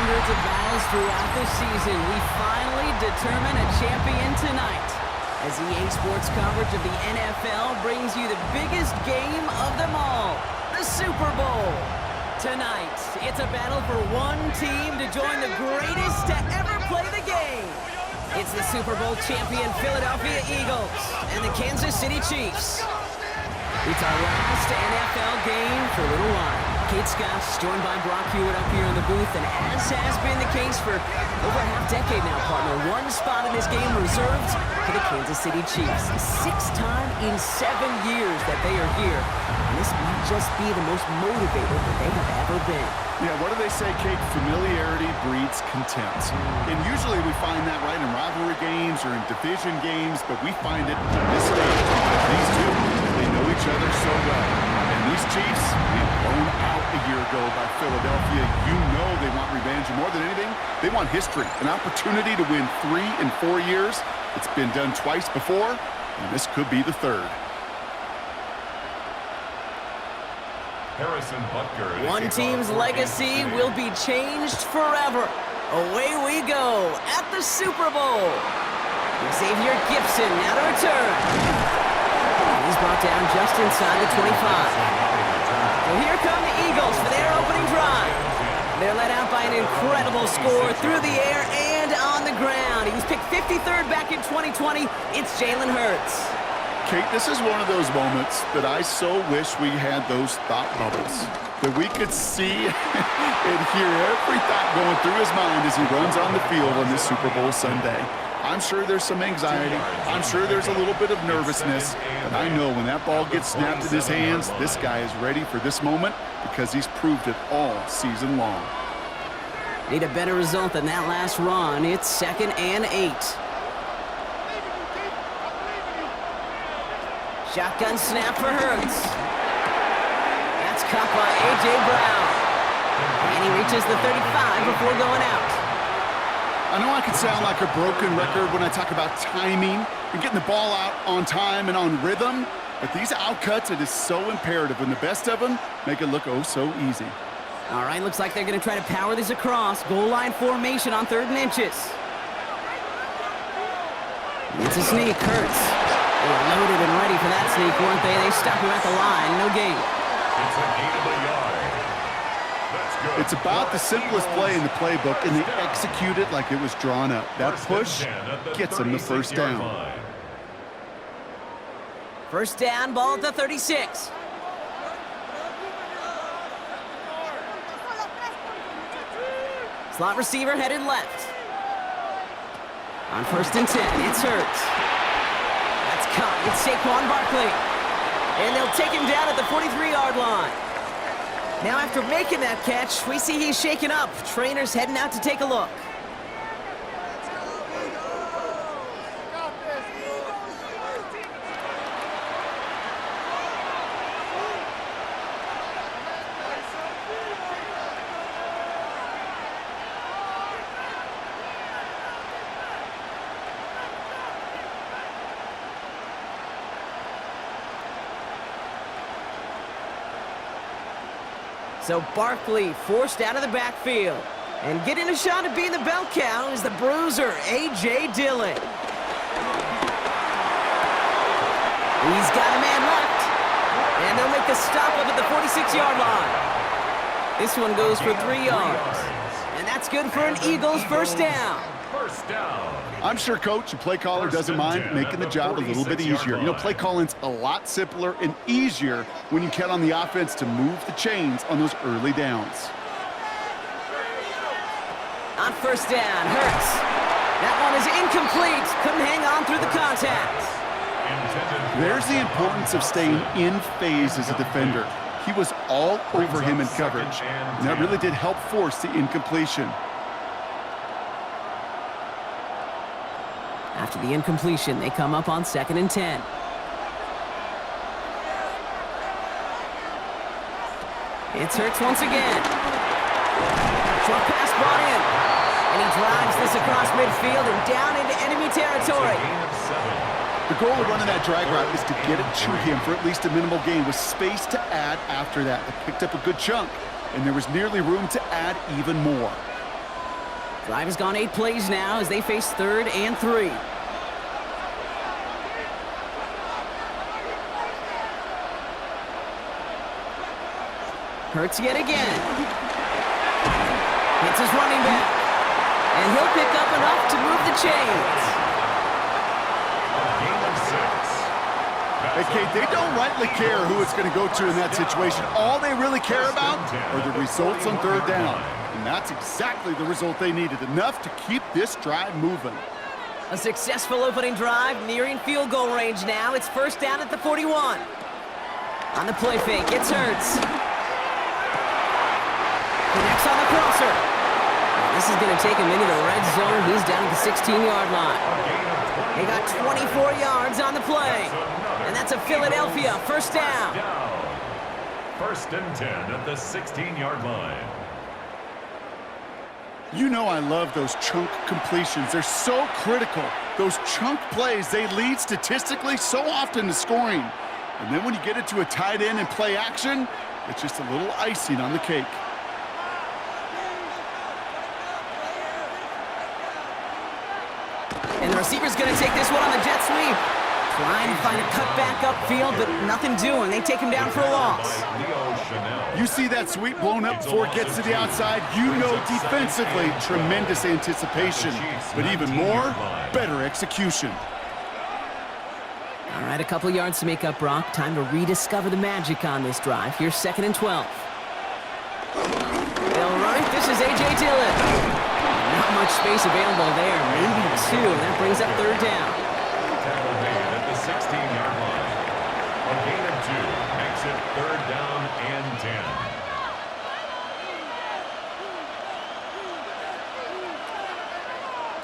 hundreds of battles throughout the season, we finally determine a champion tonight. As EA Sports coverage of the NFL brings you the biggest game of them all, the Super Bowl. Tonight, it's a battle for one team to join the greatest to ever play the game. It's the Super Bowl champion Philadelphia Eagles and the Kansas City Chiefs. It's our last NFL game for a little while. Kate Scott's joined by Brock Hewitt up here in the booth, and as has been the case for over a half-decade now, partner, one spot in this game reserved for the Kansas City Chiefs. The sixth time in 7 years that they are here, and this might just be the most motivated that they have ever been. Yeah, what do they say, Kate? Familiarity breeds contempt. And usually we find that right in rivalry games or in division games, but we find it in this stage. These two, they know each other so well. And these Chiefs, being blown out a year ago by Philadelphia, you know they want revenge. And more than anything, they want history, an opportunity to win 3 in 4 years. It's been done twice before, and this could be the third. One team's legacy will be changed forever. Away we go at the Super Bowl. Xavier Gibson now to return. He's brought down just inside the 25. So here come the Eagles for their opening drive. They're led out by an incredible score through the air and on the ground. He was picked 53rd back in 2020. It's Jalen Hurts. Kate, this is one of those moments that I so wish we had those thought bubbles, that we could see and hear every thought going through his mind as he runs on the field on this Super Bowl Sunday. I'm sure there's some anxiety. I'm sure there's a little bit of nervousness, but I know when that ball gets snapped in his hands, this guy is ready for this moment because he's proved it all season long. Need a better result than that last run. It's 2nd and 8. Shotgun snap for Hurts. That's caught by A.J. Brown. And he reaches the 35 before going out. I know I can sound like a broken record when I talk about timing and getting the ball out on time and on rhythm, but these outcuts, it is so imperative, and the best of them make it look oh so easy. All right, looks like they're going to try to power this across. Goal line formation on 3rd and inches. It's a sneak, Hurts. They were loaded and ready for that sneak, weren't they? They stopped him at the line. No gain. It's a gain of a yard. That's good. It's about the simplest play in the playbook, and they execute it like it was drawn up. That push gets them the first down. First down, ball at the 36. Slot receiver headed left. On 1st and 10, it's Hurts. Caught with Saquon Barkley. And they'll take him down at the 43-yard line. Now after making that catch, we see he's shaken up. Trainers heading out to take a look. So Barkley forced out of the backfield. And getting a shot at being the bell cow is the bruiser, A.J. Dillon. He's got a man left. And they'll make the stop up at the 46-yard line. This one goes for 3 yards. And that's good for an Eagles first down. First down. I'm sure coach and play caller doesn't mind making the job a little bit easier. You know, play calling's a lot simpler and easier when you count on the offense to move the chains on those early downs. On first down, Hurts. That one is incomplete. Couldn't hang on through the contact. There's the importance of staying in phase as a defender. He was all over him in coverage, and that really did help force the incompletion. After the incompletion, they come up on 2nd and 10. It's Hurts once again. Short pass brought in. And he drives this across midfield and down into enemy territory. The goal of running that drag route is to get it to him for at least a minimal gain with space to add after that. They picked up a good chunk, and there was nearly room to add even more. Drive has gone 8 plays now as they face 3rd and 3. Hurts yet again. Hits his running back. And he'll pick up enough to move the chains. Gain of 6. Hey, Kate, they don't rightly care who it's going to go to in that situation. All they really care about are the results on 3rd down. And that's exactly the result they needed, enough to keep this drive moving. A successful opening drive, nearing field goal range now. It's 1st down at the 41. On the play fake, it's Hurts. Connects on the crosser. This is going to take him into the red zone. He's down at the 16-yard line. They got 24 yards on the play. And that's a Philadelphia 1st down. 1st and 10 at the 16-yard line. You know I love those chunk completions. They're so critical. Those chunk plays, they lead statistically so often to scoring. And then when you get it to a tight end and play action, it's just a little icing on the cake. And the receiver's going to take this one on the jet sweep. Trying to find a cutback upfield, but nothing doing. They take him down for a loss. You see that sweep blown up before it gets to the outside, you know defensively, tremendous anticipation. But even more, better execution. All right, a couple yards to make up, Brock. Time to rediscover the magic on this drive. Here's 2nd and 12. All right, this is A.J. Dillon. Not much space available there. Maybe 2. That brings up 3rd down. Tackle made at the 16-yard line. A gain of 2 makes it 3rd down and 10.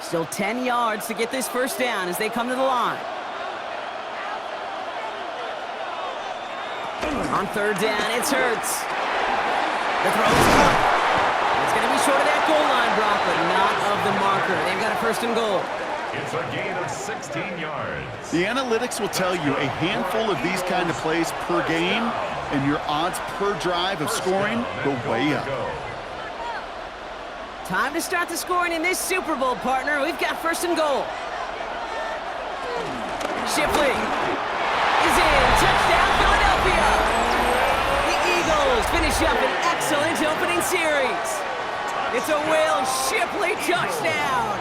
Still 10 yards to get this 1st down as they come to the line. On 3rd down, it's Hurts. The throw is caught. It's going to be short of that goal line, Brock, but not of the marker. They've got a 1st and goal. It's a gain of 16 yards. The analytics will tell you a handful of these kind of plays per game, and your odds per drive of scoring go way up. Time to start the scoring in this Super Bowl, partner. We've got 1st and goal. Shipley is in. Touchdown, Philadelphia. The Eagles finish up an excellent opening series. It's a Will Shipley touchdown.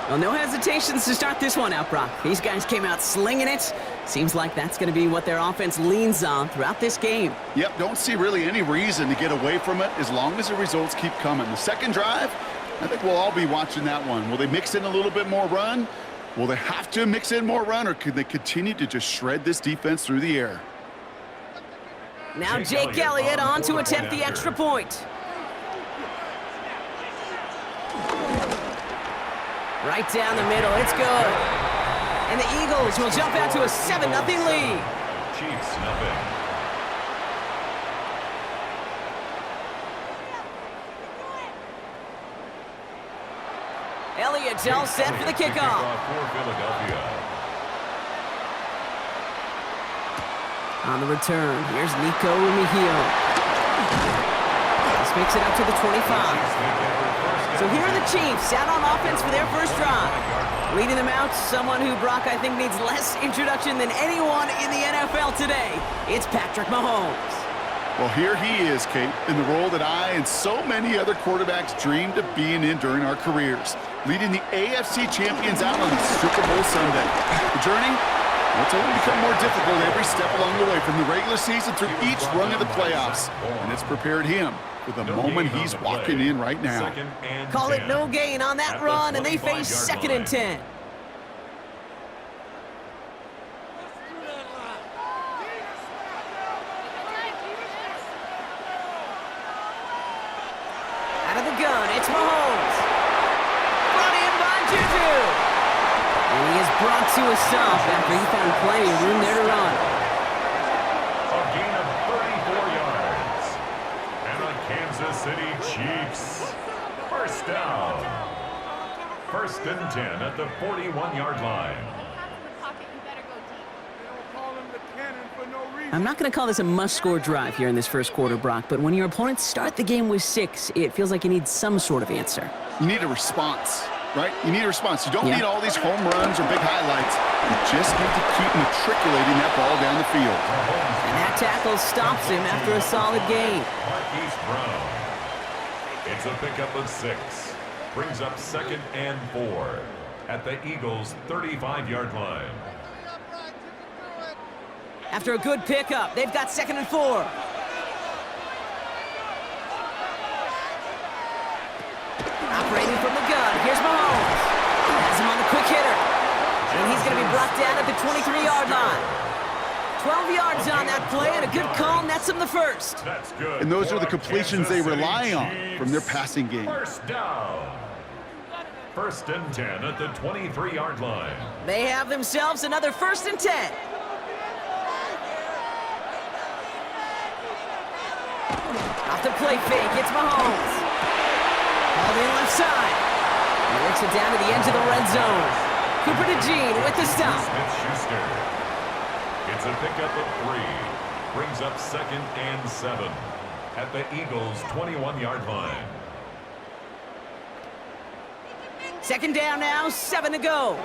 Well, no hesitations to start this one out, Brock. These guys came out slinging it. Seems like that's going to be what their offense leans on throughout this game. Yep, don't see really any reason to get away from it as long as the results keep coming. The 2nd drive, I think we'll all be watching that one. Will they mix in a little bit more run? Will they have to mix in more run, or could they continue to just shred this defense through the air? Now Jake Elliott on to attempt the extra point. Right down the middle, it's good. And the Eagles will jump out to a 7-0 lead. Chiefs nothing. Elliott's all set for the kickoff. For Philadelphia. On the return, here's Nico Mejio. This makes it up to the 25. So here are the Chiefs out on offense for their 1st drive. Leading them out, someone who, Brock, I think needs less introduction than anyone in the NFL today. It's Patrick Mahomes. Well, here he is, Kate, in the role that I and so many other quarterbacks dreamed of being in during our careers, leading the AFC champions out on Super Bowl Sunday. The journey, well, it's only become more difficult every step along the way, from the regular season through each run of the playoffs, and it's prepared him for the moment he's walking in right now. Call it no gain on that run, and they face 2nd and 10. Out of the gun, it's Mahomes. Brought in by Juju. And he is brought to a stop after he found plenty of room there to run. A gain of 34 yards. And the Kansas City Chiefs. 1st down. 1st and 10 at the 41-yard line. I'm not going to call this a must-score drive here in this first quarter, Brock, but when your opponents start the game with 6, it feels like you need some sort of answer. You need a response, right? You need a response. You don't need all these home runs or big highlights. You just need to keep matriculating that ball down the field. And that tackle stops him after a solid gain. Marquise Brown. It's a pickup of 6. Brings up 2nd and 4 at the Eagles' 35-yard line. After a good pickup, they've got 2nd and 4. Operating from the gun, here's Mahomes. Has him on the quick hitter. And he's going to be brought down at the 23-yard line. 12 yards on that play, and a good call nets him the first. That's good. And those are the completions they rely on from their passing game. First down. 1st and 10 at the 23-yard line. They have themselves another 1st and 10. Off the play fake, it's Mahomes. Ball in left side. He works it down to the edge of the red zone. Cooper to Jean with the stop. Smith-Schuster. It's a pickup of 3. Brings up 2nd and 7 at the Eagles' 21-yard line. 2nd down now, 7 to go.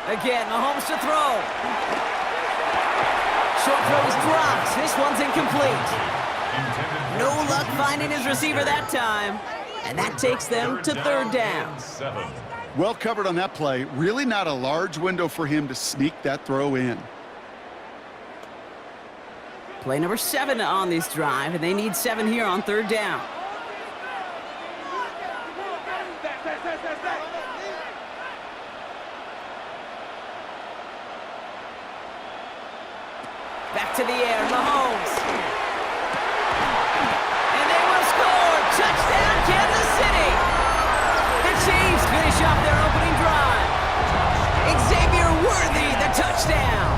Again, Mahomes to throw. Short throw is dropped. This one's incomplete. No luck finding his receiver that time. And that takes them to 3rd down. 7. Well covered on that play. Really not a large window for him to sneak that throw in. Play number 7 on this drive, and they need 7 here on 3rd down. Back to the air, Mahomes. And they will score! Touchdown, Kansas City! The Chiefs finish off their opening drive. Xavier Worthy, the touchdown!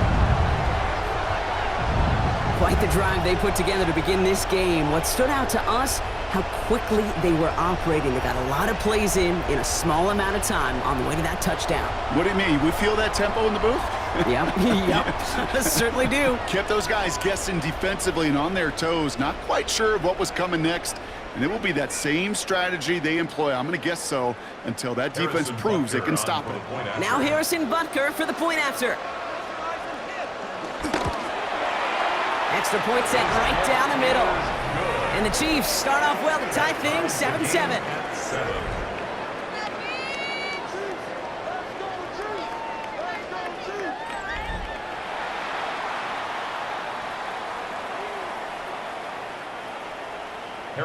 Quite the drive they put together to begin this game. What stood out to us, how quickly they were operating. They got a lot of plays in a small amount of time on the way to that touchdown. What do you mean? We feel that tempo in the booth? Yep, certainly do. Kept those guys guessing defensively and on their toes, not quite sure of what was coming next. And it will be that same strategy they employ, I'm going to guess so, until that defense proves it can stop it. Now Harrison Butker for the point after. Extra point set right down the middle. And the Chiefs start off well to tie things 7-7.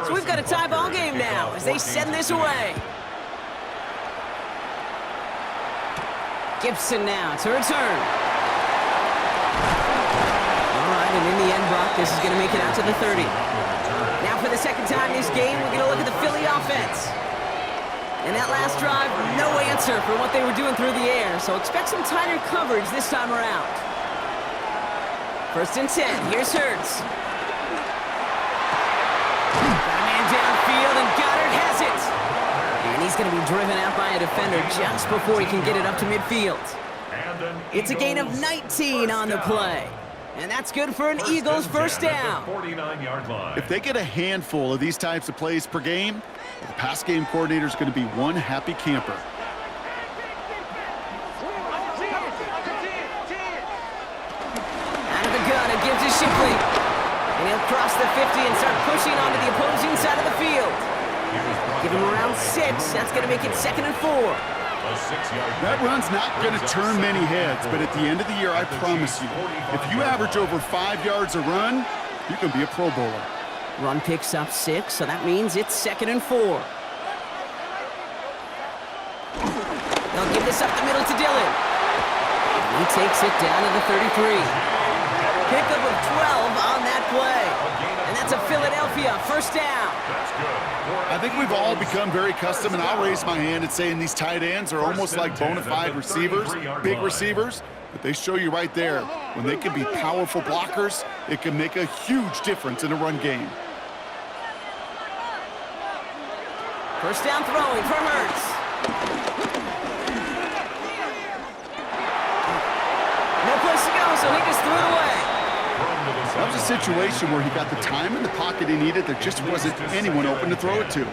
So we've got a tie ball game now as they send this away. Gibson now to return. All right, and in the end, Brock, this is going to make it out to the 30. Now for the 2nd time this game, we're going to look at the Philly offense. And that last drive, no answer for what they were doing through the air, so expect some tighter coverage this time around. 1st and 10, here's Hurts. Downfield, and Goddard has it. And he's going to be driven out by a defender just before he can get it up to midfield. It's a gain of 19 on the play. And that's good for an Eagles first down. 49-yard line. If they get a handful of these types of plays per game, the pass game coordinator is going to be one happy camper. Out of the gun, it gives to Shipley. And he'll cross the 50 and start pushing onto the opposing side of the field. Give him around 6. That's going to make it 2nd and 4. That run's not going to turn many heads, but at the end of the year, I promise you, if you average over 5 yards a run, you can be a Pro Bowler. Run picks up 6, so that means it's 2nd and 4. They'll give this up the middle to Dillon. And he takes it down to the 33. Pickup of 12 on that play. And that's a Philadelphia first down. I think we've all become very accustomed, and I'll raise my hand and saying these tight ends are almost like bona fide receivers, big receivers, but they show you right there, when they can be powerful blockers, it can make a huge difference in a run game. First down throwing for Hurts. That was a situation where he got the time in the pocket he needed. There just wasn't anyone open to throw it to.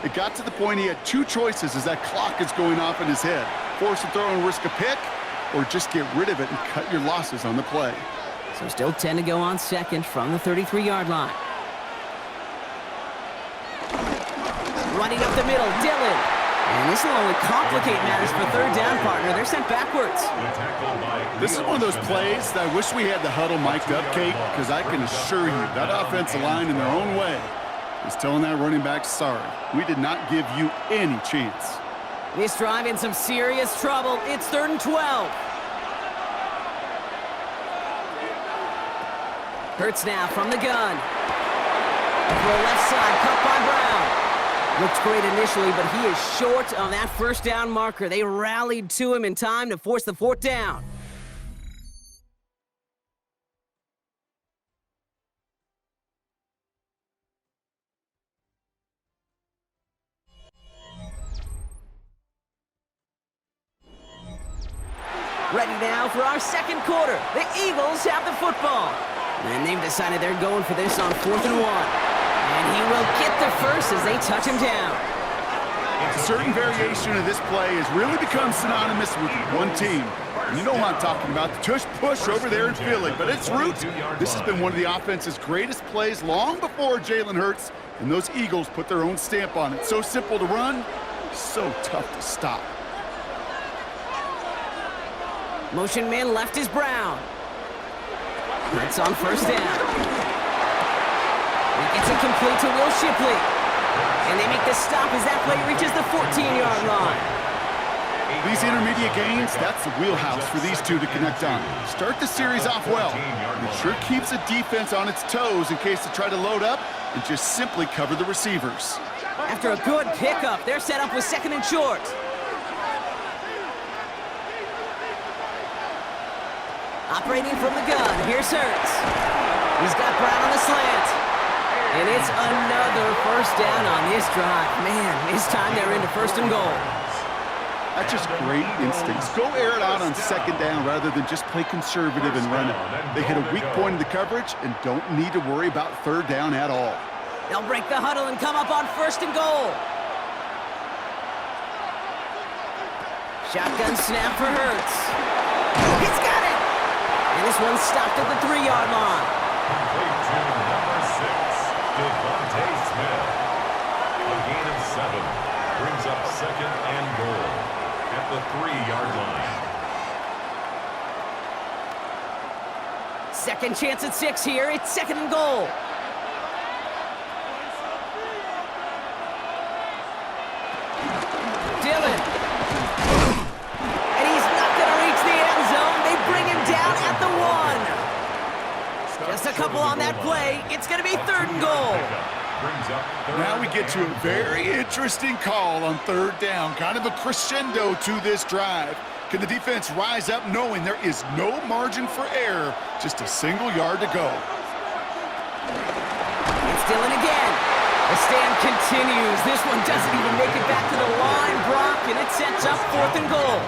It got to the point he had two choices as that clock is going off in his head. Force a throw and risk a pick, or just get rid of it and cut your losses on the play. So still 10 to go on second from the 33-yard line. Running up the middle, Dillon. And this will only complicate matters for third down, partner. They're sent backwards. This is one of those plays that I wish we had the huddle mic'd up, Kate, because I can assure you that offensive line in their own way is telling that running back, sorry, we did not give you any chance. This drive in some serious trouble. It's 3rd and 12. Hurts now from the gun. Throw left side, cut by Brown. Looked great initially, but he is short on that first down marker. They rallied to him in time to force the 4th down. Ready now for our second quarter. The Eagles have the football. And they've decided they're going for this on 4th and 1. And he will get the first as they touch him down. A certain variation of this play has really become synonymous with one team. And you know what I'm talking about, the tush push over there in Philly. But its roots, this has been one of the offense's greatest plays long before Jalen Hurts and those Eagles put their own stamp on it. So simple to run, so tough to stop. Motion man left is Brown. That's on first down. It's incomplete to Will Shipley. And they make the stop as that play reaches the 14-yard line. These intermediate gains, that's the wheelhouse for these two to connect on. Start the series off well. It sure keeps the defense on its toes in case they try to load up and just simply cover the receivers. After a good pickup, they're set up with 2nd and short. Operating from the gun, here's Hurts. He's got Brown on the slant. And it's another first down on this drive. Man, this time they're into 1st and goal. That's just great instincts. Go air it out on 2nd down rather than just play conservative and run it. They hit a weak point in the coverage and don't need to worry about 3rd down at all. They'll break the huddle and come up on 1st and goal. Shotgun snap for Hurts. He's got it! And this one's stopped at the 3-yard line. Complete to number 6, Devontae Smith. A gain of 7 brings up 2nd and goal at the 3-yard line. Second chance at 6 here. It's 2nd and goal. Dillon. And he's not going to reach the end zone. They bring him down at the 1. Just a couple on that play. It's going to be 3rd and goal. Now we get to a very interesting call on 3rd down. Kind of a crescendo to this drive. Can the defense rise up knowing there is no margin for error? Just a single yard to go. It's Dillon again. The stand continues. This one doesn't even make it back to the line, Brock, and it sets up 4th and goal.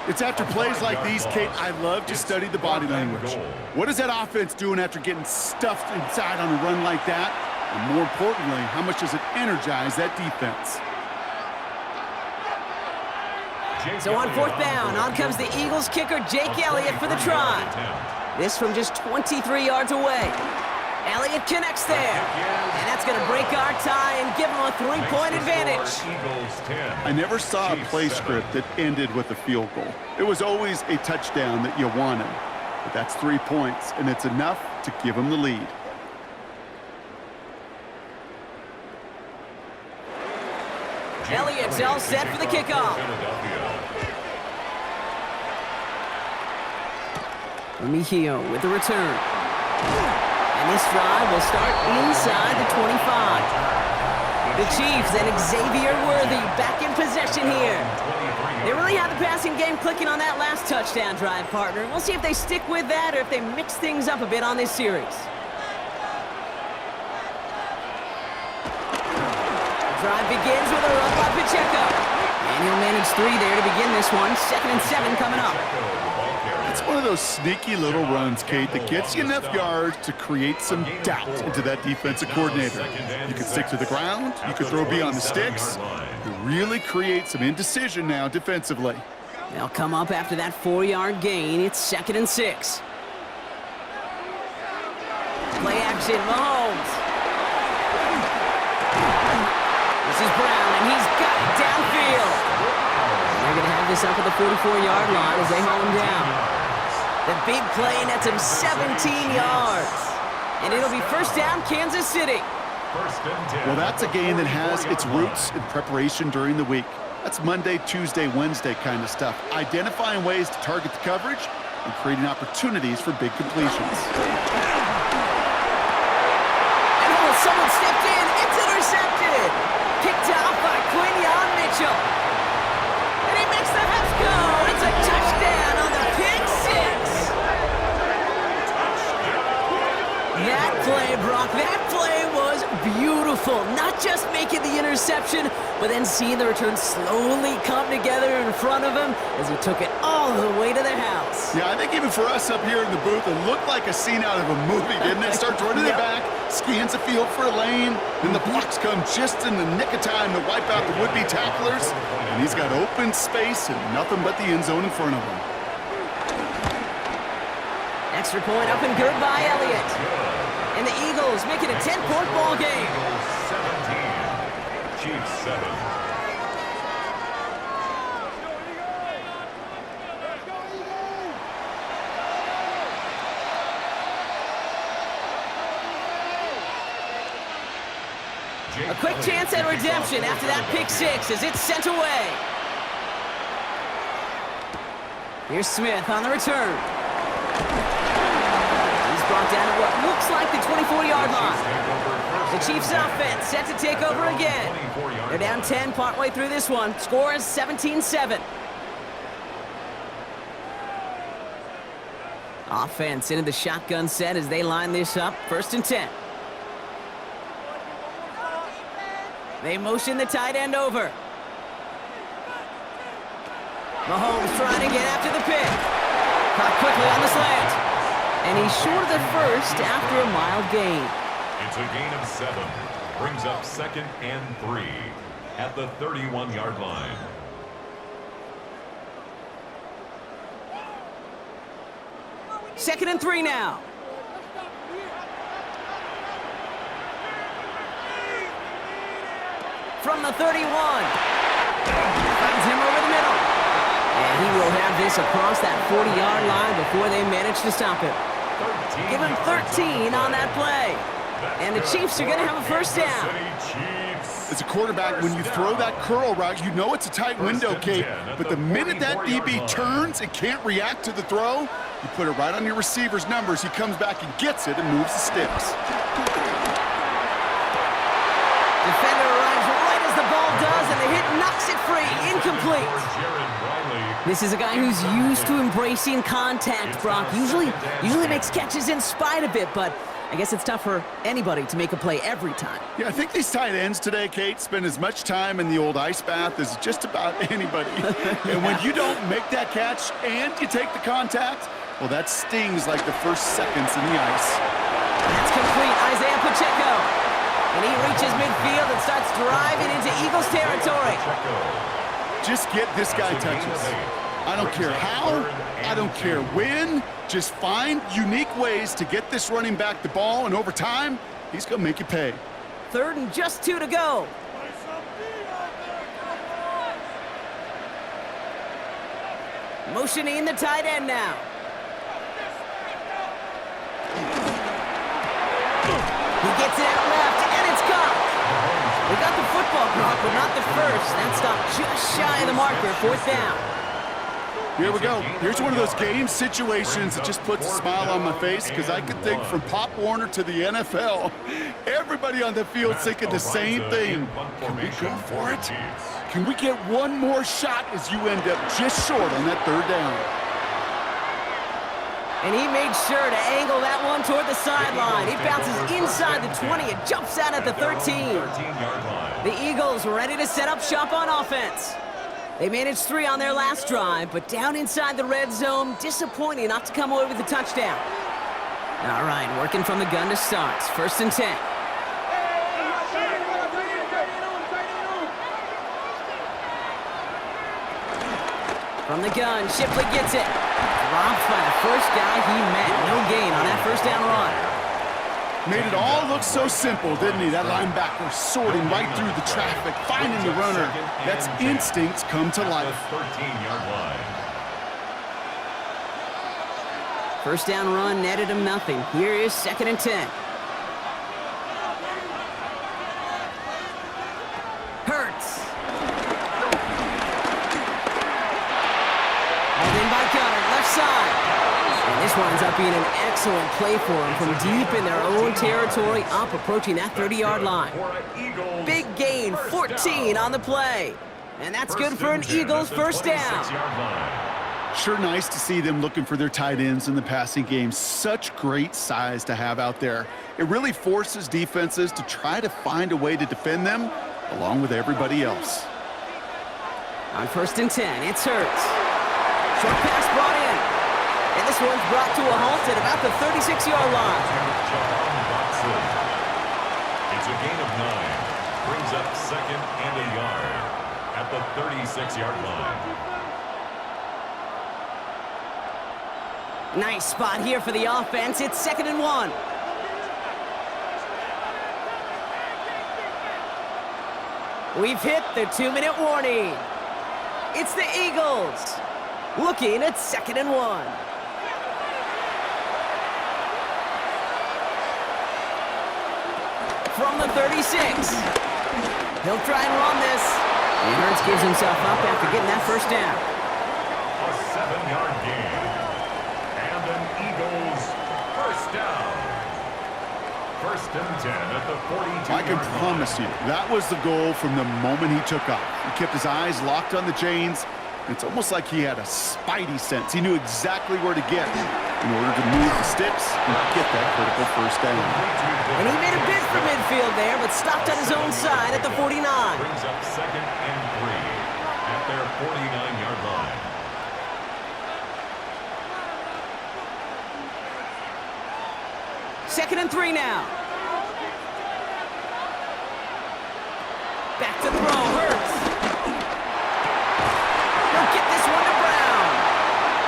It's after plays like these, Kate, I love to study the body language. What is that offense doing after getting stuffed inside on a run like that? And more importantly, how much does it energize that defense? So on 4th down, on comes the Eagles kicker, Jake Elliott, for the try. This from just 23 yards away. Elliott connects there. And that's going to break our tie and give them a 3-point advantage. I never saw a play script that ended with a field goal. It was always a touchdown that you wanted. But that's 3 points, and it's enough to give them the lead. Elliott's all set for the kickoff. Mejio with the return. And this drive will start inside the 25. The Chiefs and Xavier Worthy back in possession here. They really have the passing game clicking on that last touchdown drive, partner. We'll see if they stick with that or if they mix things up a bit on this series. Drive begins with a run by Pacheco. And he'll manage 3 there to begin this one. 2nd and 7 coming up. It's one of those sneaky little runs, Kate, that gets you enough yards to create some doubt into that defensive coordinator. You can stick to the ground, you can throw beyond the sticks. You really create some indecision now defensively. They'll come up after that 4-yard gain. It's 2nd and 6. Play action, Mahomes. This is Brown, and he's got it downfield. They're going to have this up at the 44-yard line as they hold him down. The big play nets him 17 yards. And it'll be first down, Kansas City. Well, that's a game that has its roots in preparation during the week. That's Monday, Tuesday, Wednesday kind of stuff. Identifying ways to target the coverage and creating opportunities for big completions. Someone stepped in. It's intercepted. Picked off by Quinion Mitchell. And he makes the Heffs go. It's a touchdown on the pick six. That play, Brock, that play was beautiful. Not just making the interception, but then seeing the return slowly come together in front of him as he took it all the way to the house. Yeah, I think even for us up here in the booth, it looked like a scene out of a movie, didn't it? Starts running it back, scans the field for a lane, and the blocks come just in the nick of time to wipe out the would-be tacklers. And he's got open space and nothing but the end zone in front of him. Extra point up and good by Elliott. And the Eagles make it a 10-point ball game. 17, Chiefs 7. A quick chance at redemption after that pick six as it's sent away. Here's Smith on the return. He's brought down at what looks like the 24-yard line. The Chiefs offense set to take over again. They're down 10 partway through this one. Score is 17-7. Offense into the shotgun set as they line this up. 1st and 10. They motion the tight end over. Mahomes trying to get after the pick. Caught quickly on the slant. And he's short of the first after a mild gain. It's a gain of 7. Brings up 2nd and 3 at the 31-yard line. Second and 3 now. From the 31. Finds him over the middle. And he will have this across that 40-yard line before they manage to stop him. Give him 13 on that play. And the Chiefs are going to have a first down. As a quarterback, when you throw that curl route, you know it's a tight window, Kate. But the minute that DB turns and can't react to the throw, you put it right on your receiver's numbers. He comes back and gets it and moves the sticks. Defender arrives right as the ball does, and the hit knocks it free. Incomplete. This is a guy who's used to embracing contact, Brock. Usually makes catches in spite of it, but I guess it's tough for anybody to make a play every time. Yeah, I think these tight ends today, Kate, spend as much time in the old ice bath as just about anybody. And when you don't make that catch and you take the contact, well, that stings like the first seconds in the ice. That's complete. Isaiah Pacheco. And he reaches midfield and starts driving into Eagles territory. Just get this guy touches. I don't care how, I don't care when. Just find unique ways to get this running back the ball, and over time, he's going to make you pay. 3rd and just 2 to go. Motioning the tight end now. He gets it out left, and it's caught. We got the football, Brock, but not the first. That stopped just shy of the marker. 4th down. Here we go. Here's one of those game situations that just puts a smile on my face, because I could think from Pop Warner to the NFL, everybody on the field thinking the same thing. Can we go for it? Can we get one more shot as you end up just short on that 3rd down? And he made sure to angle that one toward the sideline. It bounces inside the 20 and jumps out at the 13. The Eagles ready to set up shop on offense. They managed 3 on their last drive, but down inside the red zone, disappointing not to come away with a touchdown. All right, working from the gun to start. 1st and 10. From the gun, Shipley gets it. Dropped by the first guy he met. No gain on that 1st down run. Made it all look so simple, didn't he? That linebacker sorting right through the traffic, finding the runner. That's instincts come to life. 13-yard line. 1st down run netted him nothing. Here is 2nd and 10. Hurts. Hauled in by Gunner, left side. And this winds up being an excellent play for him from deep in their own territory, up approaching that 30-yard line. Big gain, 14 on the play. And that's good for an Eagles 1st down. Sure nice to see them looking for their tight ends in the passing game. Such great size to have out there. It really forces defenses to try to find a way to defend them along with everybody else. On 1st and 10, it's Hurts. Short pass brought in. And this one's brought to a halt at about the 36-yard line. It's a gain of 9. Brings up 2nd and a yard at the 36-yard line. Nice spot here for the offense. It's 2nd and 1. We've hit the 2-minute warning. It's the Eagles looking at 2nd and 1. From the 36. He'll try and run this. And Hurts gives himself up after getting that 1st down. A 7-yard gain. And an Eagles 1st down. 1st and 10 at the 42. I can promise you, that was the goal from the moment he took off. He kept his eyes locked on the chains. It's almost like he had a spidey sense. He knew exactly where to get in order to move the sticks and get that critical 1st down. And he made a bid for midfield there, but stopped on his own side at the 49. Brings up 2nd and 3 at their 49-yard line. Second and 3 now. Back to throw, Hurts. He'll get this one to Brown.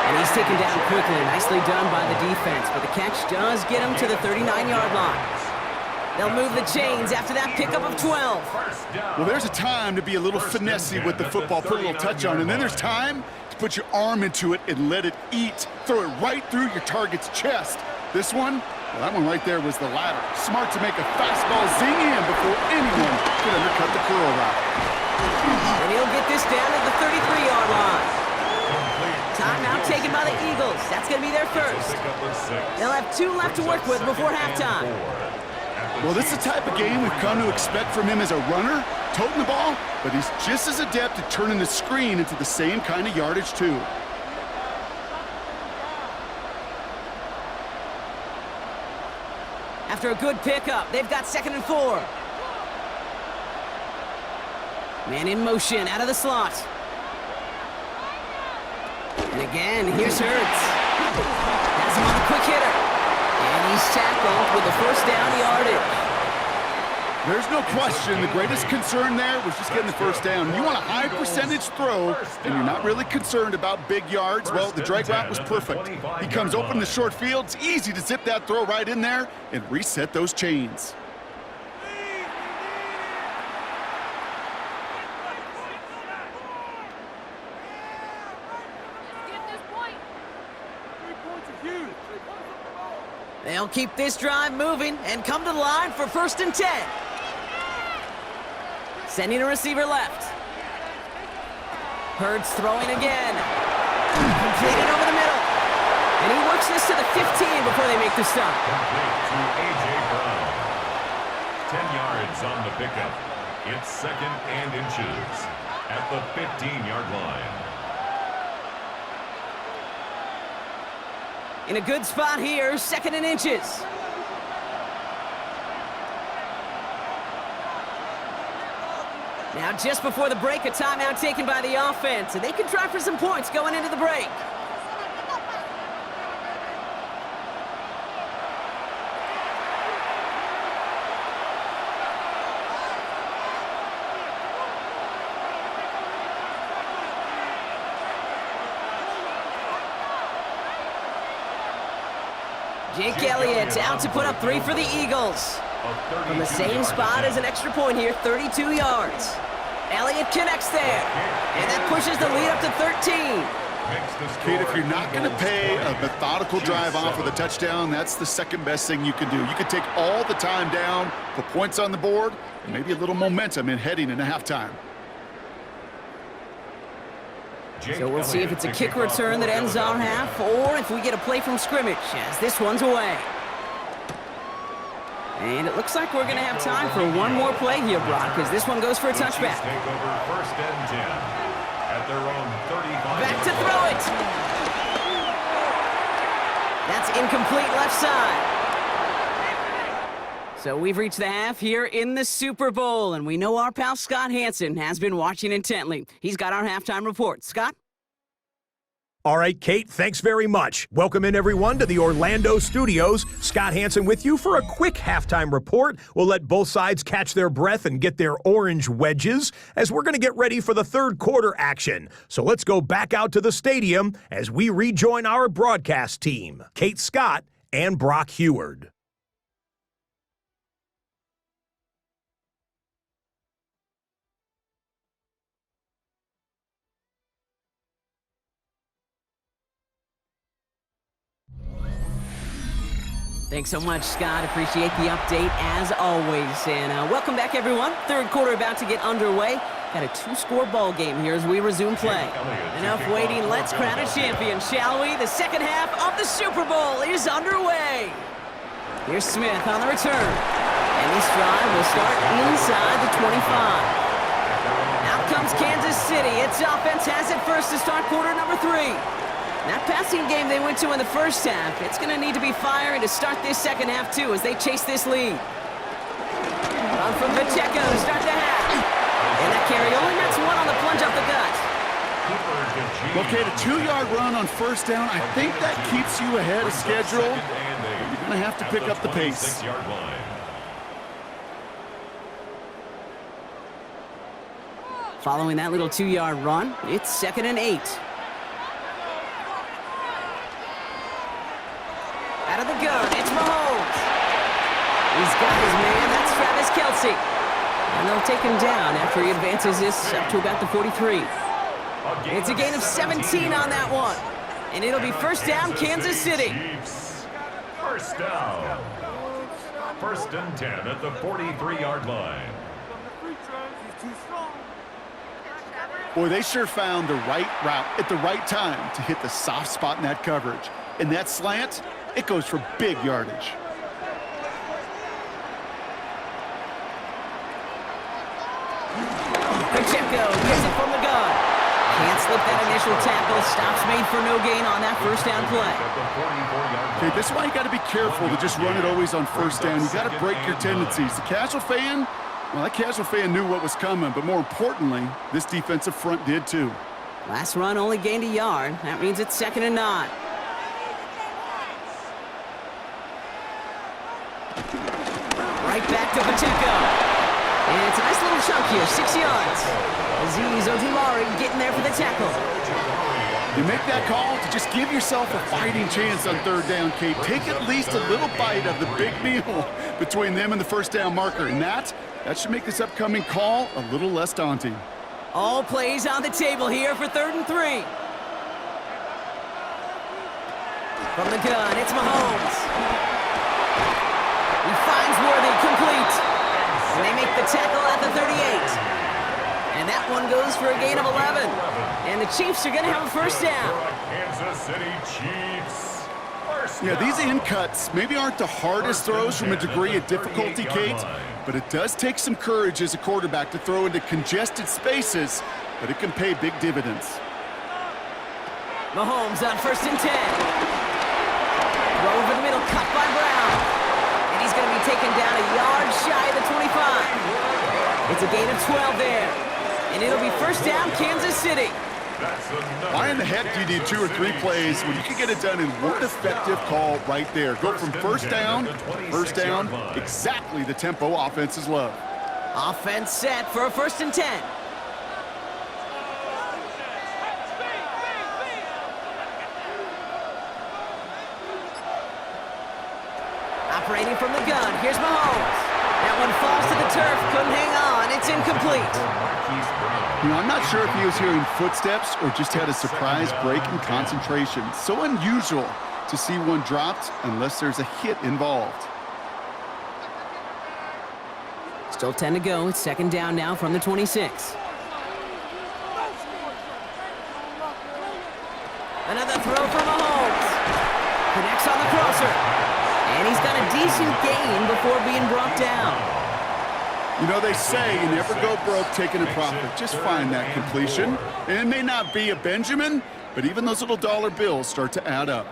And he's taken down quickly. Nicely done by the defense, but the catch does get him to the 39-yard line. They'll move the chains after that pickup of 12. Well, there's a time to be a little finessey with the football, put a little touch on, and then there's time to put your arm into it and let it eat. Throw it right through your target's chest. This one, well, that one right there was the latter. Smart to make a fastball zing in before anyone could undercut the curl route. And he'll get this down at the 33-yard line. Timeout taken by the Eagles. That's going to be their 1st. They'll have 2 left to work with before halftime. Well, this is the type of game we've come to expect from him as a runner, toting the ball, but he's just as adept at turning the screen into the same kind of yardage, too. After a good pickup, they've got 2nd and 4. Man in motion, out of the slot. And again, here's Hurts. Has him on the quick hitter. And he's tackled with the 1st down yardage. There's no question the greatest concern there was just getting the 1st down. You want a high percentage throw, and you're not really concerned about big yards. Well, the drag route was perfect. He comes open in the short field. It's easy to zip that throw right in there and reset those chains. They'll keep this drive moving and come to the line for 1st and 10. Sending a receiver left. Hurts throwing again. Completed over the middle. And he works this to the 15 before they make the stop. Complete to A.J. Brown. 10 yards on the pickup. It's 2nd and inches at the 15-yard line. In a good spot here, 2nd and inches. Now, just before the break, a timeout taken by the offense, and they can try for some points going into the break. Jake Elliott out to put up 3 for the Eagles. From the same spot as an extra point here, 32 yards. Elliott connects there, and that pushes the lead up to 13. Kate, if you're not going to pay a methodical drive off with a touchdown, that's the second best thing you can do. You can take all the time down, put points on the board, and maybe a little momentum in heading into halftime. So we'll see if it's a kick return that ends our half, or if we get a play from scrimmage, as this one's away. And it looks like we're going to have time for one more play here, Brock, because this one goes for a touchback. Take over 1st and 10 at their own 35. Back to throw it. That's incomplete left side. So we've reached the half here in the Super Bowl, and we know our pal Scott Hansen has been watching intently. He's got our halftime report. Scott? All right, Kate, thanks very much. Welcome in, everyone, to the Orlando studios. Scott Hansen with you for a quick halftime report. We'll let both sides catch their breath and get their orange wedges as we're going to get ready for the third quarter action. So let's go back out to the stadium as we rejoin our broadcast team, Kate Scott and Brock Heward. Thanks so much, Scott. Appreciate the update, as always. And welcome back, everyone. Third quarter about to get underway. Got a 2-score ball game here as we resume play. Enough waiting. Let's crown a champion, shall we? The second half of the Super Bowl is underway. Here's Smith on the return. And this drive will start inside the 25. Out comes Kansas City. Its offense has it first to start quarter number 3. That passing game they went to in the first half, it's going to need to be firing to start this second half, too, as they chase this lead. Run from Pacheco to start the half. And that carry only nets one on the plunge up the gut. Okay, the 2-yard run on first down, I think that keeps you ahead of schedule. You're going to have to pick up the pace. Following that little 2-yard run, it's 2nd and 8. Out of the gun, it's Mahomes. He's got his man, that's Travis Kelce. And they'll take him down after he advances this up to about the 43. It's a gain of 17 on that one. And it'll be first down, Kansas City. First down. 1st and 10 at the 43-yard line. Boy, they sure found the right route at the right time to hit the soft spot in that coverage. And that slant, it goes for big yardage. Pacheco gets it from the gun. Can't slip that initial tackle. Stops made for no gain on that first down play. Okay, this is why you got to be careful to just run it always on first down. You got to break your tendencies. The casual fan, well, that casual fan knew what was coming, but more importantly, this defensive front did too. Last run only gained a yard. That means it's 2nd and 9. Right back to Pacheco. And it's a nice little chunk here, 6 yards. Azeez Ojulari getting there for the tackle. You make that call to just give yourself a fighting chance on third down, Kate. Take at least a little bite of the big meal between them and the first down marker. And that should make this upcoming call a little less daunting. All plays on the table here for 3rd and 3. From the gun, it's Mahomes. He finds Worthy, complete. And they make the tackle at the 38. And that one goes for a gain of 11. And the Chiefs are going to have a first down. Kansas City Chiefs. Yeah, these in cuts maybe aren't the hardest throws from a degree of difficulty, Kate, but it does take some courage as a quarterback to throw into congested spaces, but it can pay big dividends. Mahomes on 1st and 10. Throw over the middle, cut by Brown. And he's going to be taken down a yard shy of the 25. It's a gain of 12 there. And it'll be first down, Kansas City. Why in the heck do you need 2 or 3 plays when you can get it done in one effective call right there? Go from first down, exactly the tempo offenses love. Offense set for a 1st and 10. Operating from the gun, here's Mahomes. That one falls to the turf, couldn't hang on, it's incomplete. You know, I'm not sure if he was hearing footsteps or just had a surprise break in concentration. So unusual to see one dropped unless there's a hit involved. Still 10 to go. It's 2nd down now from the 26. Another throw for Mahomes. Connects on the crosser. And he's got a decent gain before being brought down. You know, they say you never go broke taking a profit. Just find that completion. And it may not be a Benjamin, but even those little dollar bills start to add up.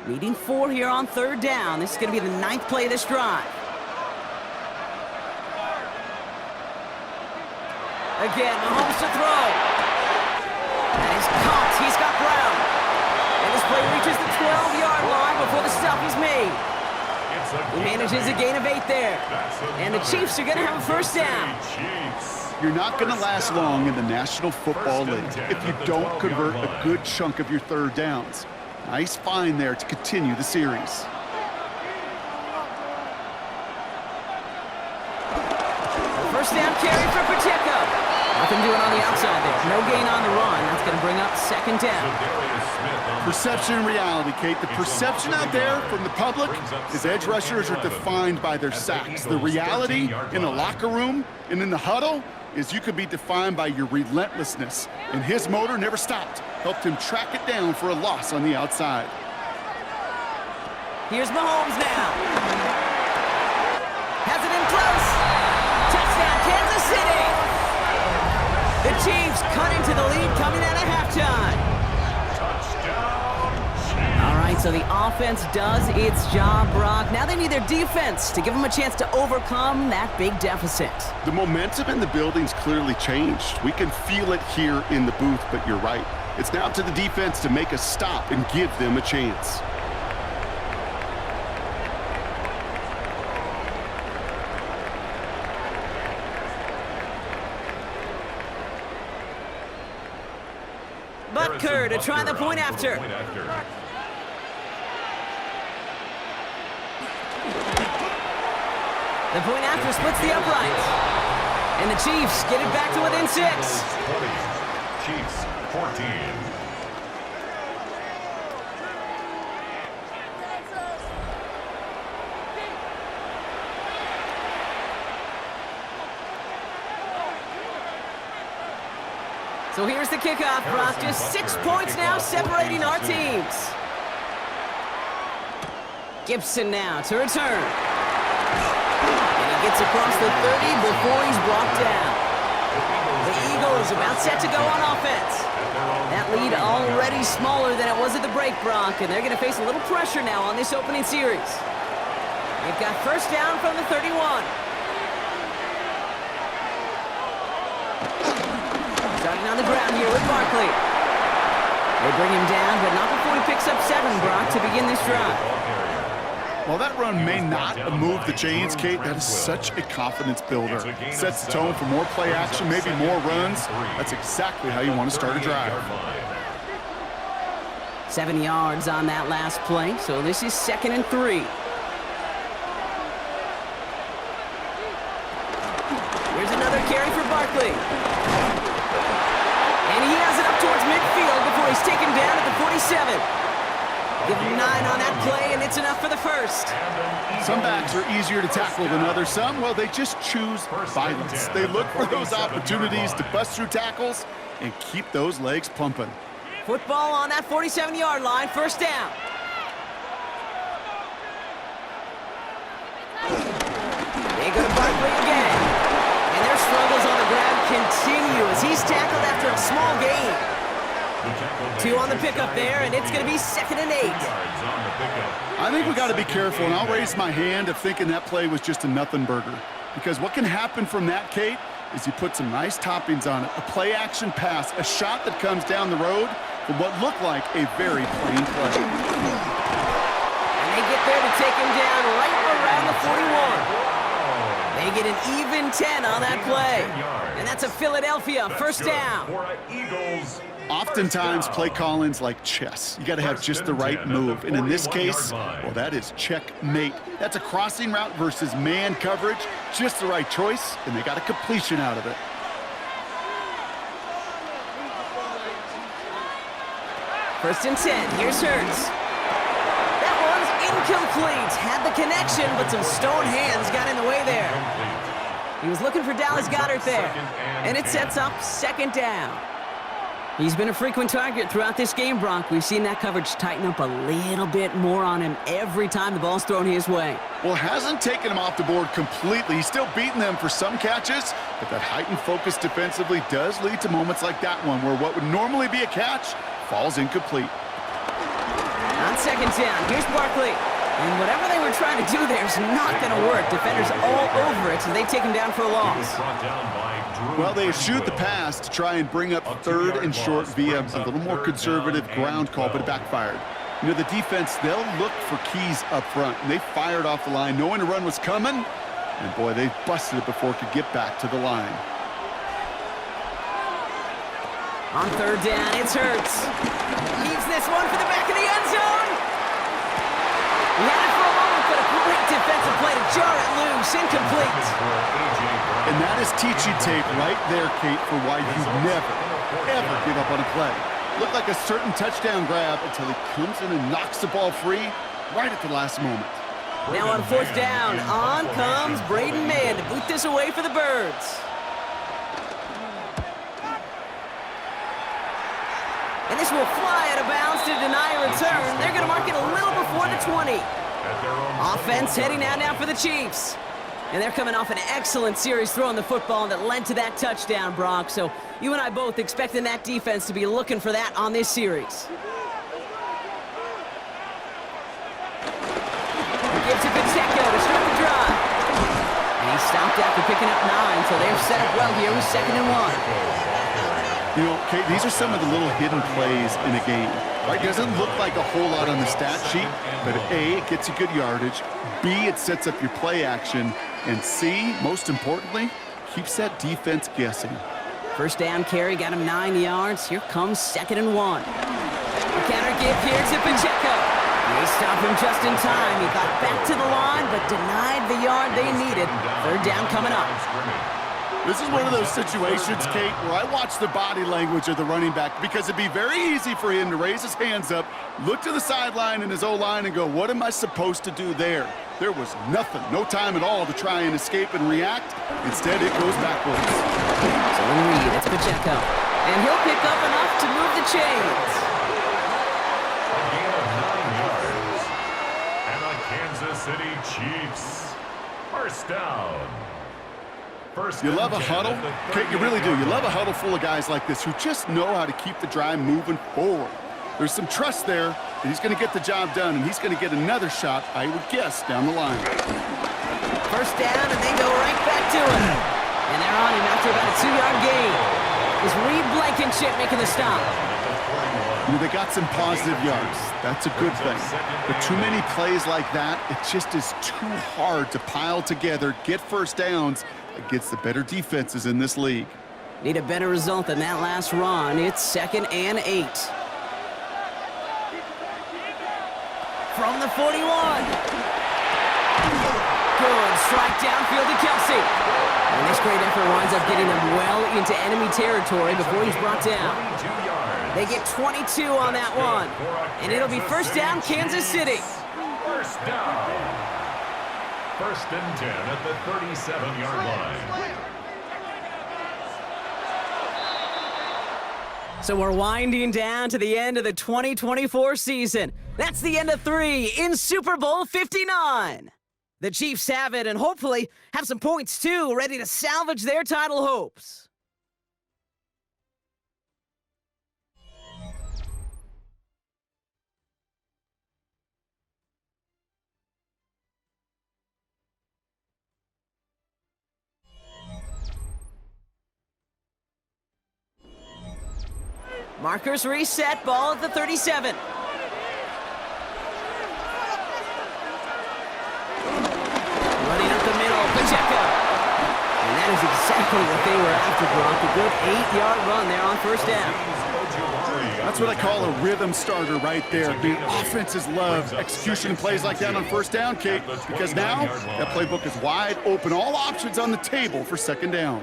Needing 4 here on 3rd down. This is going to be the 9th play of this drive. Again, Mahomes to throw. And he's caught. He's got Brown. And this play reaches the 12-yard line before the stop is made. He manages a gain of 8 there. And the Chiefs are going to have a 1st down. You're not going to last long in the National Football League if you don't convert a good chunk of your 3rd downs. Nice find there to continue the series. First down carry for Pacheco. Nothing doing on the outside there. No gain on the run. That's going to bring up 2nd down. Perception and reality, Kate. The perception out there from the public is edge rushers are defined by their sacks. The reality in the locker room and in the huddle is you could be defined by your relentlessness. And his motor never stopped. Helped him track it down for a loss on the outside. Here's Mahomes now. Has it in close. Touchdown, Kansas City. The Chiefs cut into the lead coming out of halftime. All right, so the offense does its job, Brock. Now they need their defense to give them a chance to overcome that big deficit. The momentum in the building's clearly changed. We can feel it here in the booth, but you're right. It's now up to the defense to make a stop and give them a chance. Butker to try the point after. The point after splits the uprights. And the Chiefs get it back to within 6. 20, Chiefs 14. So here's the kickoff, Brock. Just 6 points now separating our teams. Gibson now to return. And he gets across the 30 before he's brought down. The Eagles about set to go on offense. That lead already smaller than it was at the break, Brock, and they're going to face a little pressure now on this opening series. They've got 1st down from the 31. Starting on the ground here with Barkley. They bring him down, but not before he picks up 7, Brock, to begin this drive. While that run may not move the chains, Kate, that is such a confidence builder. Sets the tone for more play action, maybe more runs. That's exactly how you want to start a drive. 7 yards on that last play, so this is 2nd and 3. Here's another carry for Barkley. And he has it up towards midfield before he's taken down at the 47. Give him 9 on that play, and it's enough for the 1st. Some backs are easier to tackle than others. Some, well, they just choose violence. They look for those opportunities to bust through tackles and keep those legs pumping. Football on that 47-yard line, 1st down. They go to Barkley again. And their struggles on the ground continue as he's tackled after a small gain. 2 on the pickup there, and it's going to be 2nd and 8. I think we got to be careful, and I'll raise my hand of thinking that play was just a nothing burger. Because what can happen from that, Kate, is he put some nice toppings on it. A play-action pass, a shot that comes down the road from what looked like a very plain play. And they get there to take him down right around the 41. They get an even 10 on that play. And that's a Philadelphia first down. Oftentimes, play calling's like chess. You got to have just the right move. And in this case, well, that is checkmate. That's a crossing route versus man coverage. Just the right choice, and they got a completion out of it. First and 10. Here's Hurts. That one's incomplete. Had the connection, but some stone hands got in the way there. He was looking for Dallas Goedert there. And it sets up second down. He's been a frequent target throughout this game, Bronk. We've seen that coverage tighten up a little bit more on him every time the ball's thrown his way. Well, hasn't taken him off the board completely. He's still beating them for some catches, but that heightened focus defensively does lead to moments like that one where what would normally be a catch falls incomplete. On second down, here's Barkley. And whatever they were trying to do there is not going to work. Defenders all over it, so they take him down for a loss. Well, they eschewed the pass to try and bring up third and short via a little more conservative ground call, but it backfired. You know, the defense, they'll look for keys up front, and they fired off the line knowing the run was coming, and boy, they busted it before it could get back to the line. On third down, it's Hurts. Leaves this one for the back of the end zone. He had it for a moment, but a great defensive play to jar it loose, incomplete. And that is teaching tape right there, Kate, for why you never, ever give up on a play. Looked like a certain touchdown grab until he comes in and knocks the ball free right at the last moment. Now on fourth down, on comes Braden Mann to boot this away for the Birds. And this will fly out of bounds to deny a return. They're going to mark it a little before the 20. Offense heading out now for the Chiefs. And they're coming off an excellent series throwing the football that led to that touchdown, Brock. So you and I both expecting that defense to be looking for that on this series. He gives it to Pacheco to start the drive. And he stopped after picking up 9, so they're set up well here with 2nd and 1. You know, Kate, these are some of the little hidden plays in a game. Right? Doesn't look like a whole lot on the stat sheet, but A, it gets you good yardage. B, it sets up your play action. And C, most importantly, keeps that defense guessing. First down carry, got him 9 yards. Here comes 2nd and 1. The counter give here to Pacheco. They stop him just in time. He got back to the line, but denied the yard they needed. Third down coming up. This is one of those situations, Kate, where I watch the body language of the running back because it'd be very easy for him to raise his hands up, look to the sideline in his O-line and go, what am I supposed to do there? There was nothing, no time at all to try and escape and react. Instead, it goes backwards. So in the lead, it's Pacheco. And he'll pick up enough to move the chains. A gain of 9 yards. And the Kansas City Chiefs. First down. You love a huddle? Kate, you really do. You love a huddle full of guys like this who just know how to keep the drive moving forward. There's some trust there that he's going to get the job done, and he's going to get another shot, I would guess, down the line. First down, and they go right back to him. And they're on him after about a 2-yard gain. Is Reed Blankenship making the stop? You know, they got some positive yards. That's a good thing. But too many plays like that, it just is too hard to pile together, get first downs against the better defenses in this league. Need a better result than that last run. It's 2nd and 8. From the 41. Good strike downfield to Kelsey. And this great effort winds up getting them well into enemy territory before he's brought down. They get 22 on that one. And it'll be first down, Kansas City. First down. First and 10 at the 37-yard line. So we're winding down to the end of the 2024 season. That's the end of 3 in Super Bowl 59. The Chiefs have it and hopefully have some points too, ready to salvage their title hopes. Markers reset, ball at the 37. Running up the middle, Pacheco. And that is exactly what they were after, Brock. A good 8-yard run there on first down. That's what I call a rhythm starter right there. The offenses love execution and plays like that on first down, Kate, because now that playbook is wide open. All options on the table for second down.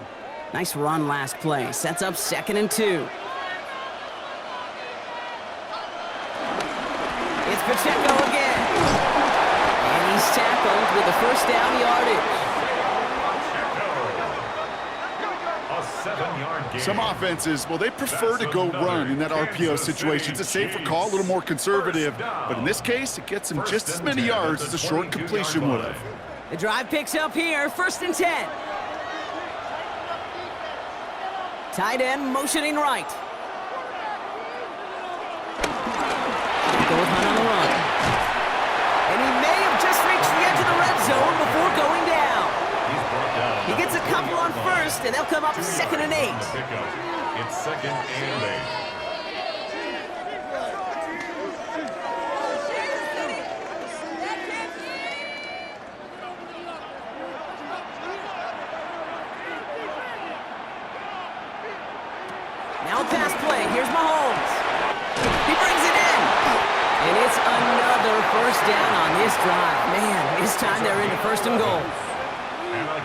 Nice run last play. Sets up 2nd and 2. It's Pacheco again. And he's tackled with the first down yardage. Some offenses, well, they prefer to go run in that RPO situation. It's a safer call, a little more conservative. But in this case, it gets them just as many yards as a short completion would have. The drive picks up here, 1st and 10. Tight end motioning right. Gold Hunt on the run. And he may have just reached the edge of the red zone before going down. He gets a couple on first, and they'll come up 2nd and 8. It's 2nd and 8. Now a pass play. Here's Mahomes. He brings it in. And it's another first down on this drive. Man, this time they're into 1st and goal.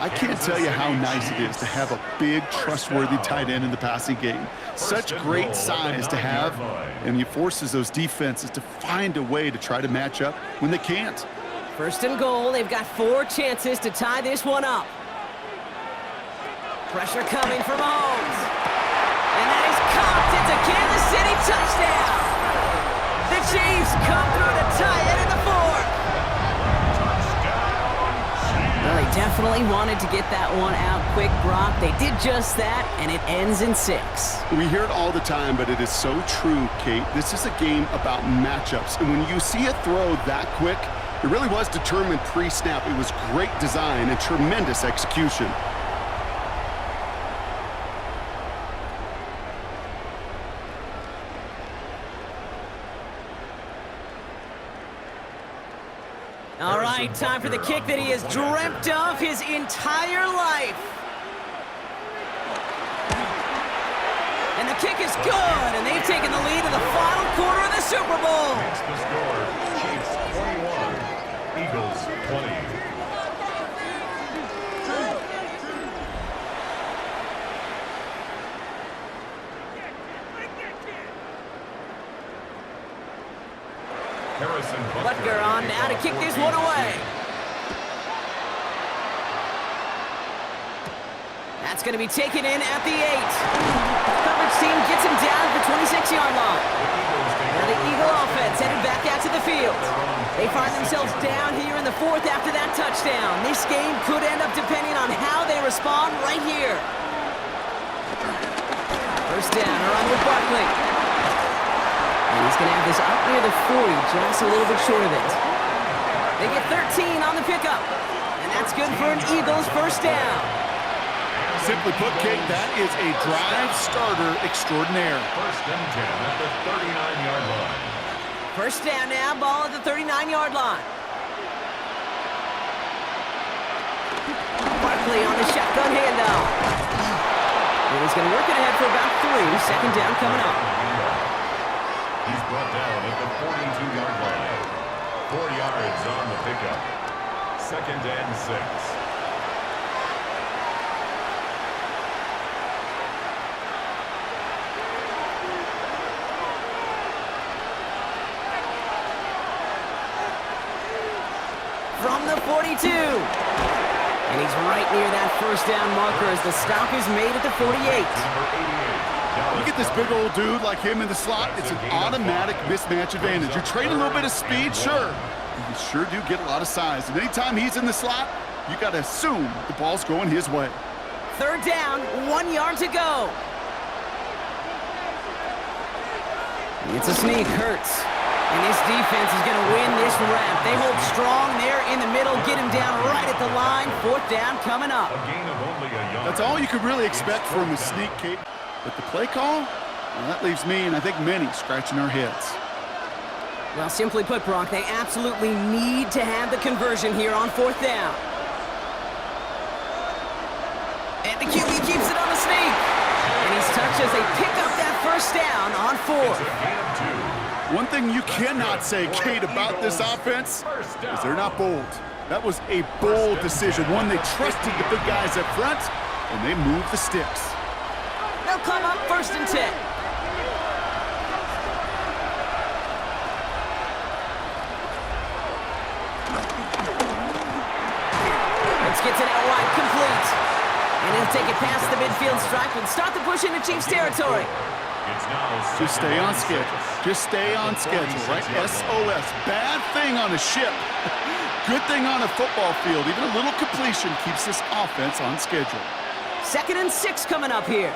I can't tell you how nice it is to have a big, trustworthy tight end in the passing game. Such great size to have, and he forces those defenses to find a way to try to match up when they can't. 1st and goal. They've got 4 chances to tie this one up. Pressure coming from Mahomes. And that is caught. It's a Kansas City touchdown. The Chiefs come through to tie it in the 4th. Well, they definitely wanted to get that one out quick, Brock. They did just that, and it ends in 6. We hear it all the time, but it is so true, Kate. This is a game about matchups. And when you see a throw that quick, it really was determined pre-snap. It was great design and tremendous execution. All right, time for the kick that he has dreamt of his entire life. And the kick is good, and they've taken the lead in the final quarter of the Super Bowl. Makes the score, Chiefs 21, Eagles 20. Butker on now to kick this one away. That's going to be taken in at the 8. Coverage team gets him down at the 26-yard line. Now the Eagle offense headed back out to the field. They find themselves down here in the 4th after that touchdown. This game could end up depending on how they respond right here. First down, around with Barkley. And he's going to have this up near the 40, just a little bit short of it. They get 13 on the pickup. And that's good for an Eagles first down. Simply put, Kate, that is a drive starter extraordinaire. 1st and 10 at the 39-yard line. First down now, ball at the 39-yard line. Barkley on the shotgun handoff. And he's going to work it ahead for about 3. Second down coming up. He's brought down at the 42-yard line. 4 yards on the pickup. 2nd and 6. From the 42. And he's right near that first down marker as the stop is made at the 48. You get this big old dude like him in the slot, it's an automatic mismatch advantage. You trade a little bit of speed, sure. You sure do get a lot of size. And anytime he's in the slot, you got to assume the ball's going his way. Third down, 1 yard to go. It's a sneak, Hurts. And this defense is going to win this rep. They hold strong there in the middle, get him down right at the line. 4th down coming up. A gain of only a yard. That's all you could really expect from the sneak, Kate. But the play call, Well, that leaves me, and I think many, scratching our heads. Well, simply put, Brock, they absolutely need to have the conversion here on 4th down. And the QB keeps it on the sneak. And he's touched as they pick up that 1st down on 4th. One thing you cannot say, Kate, about this offense is they're not bold. That was a bold decision, one they trusted the big guys up front, and they moved the sticks. They'll come up 1st and 10. Gets it out wide, complete. And he'll take it past the midfield stripe and start the push into Chiefs territory. Just stay on schedule. Just stay on schedule, right? SOS. Bad thing on a ship. Good thing on a football field. Even a little completion keeps this offense on schedule. 2nd and 6 coming up here.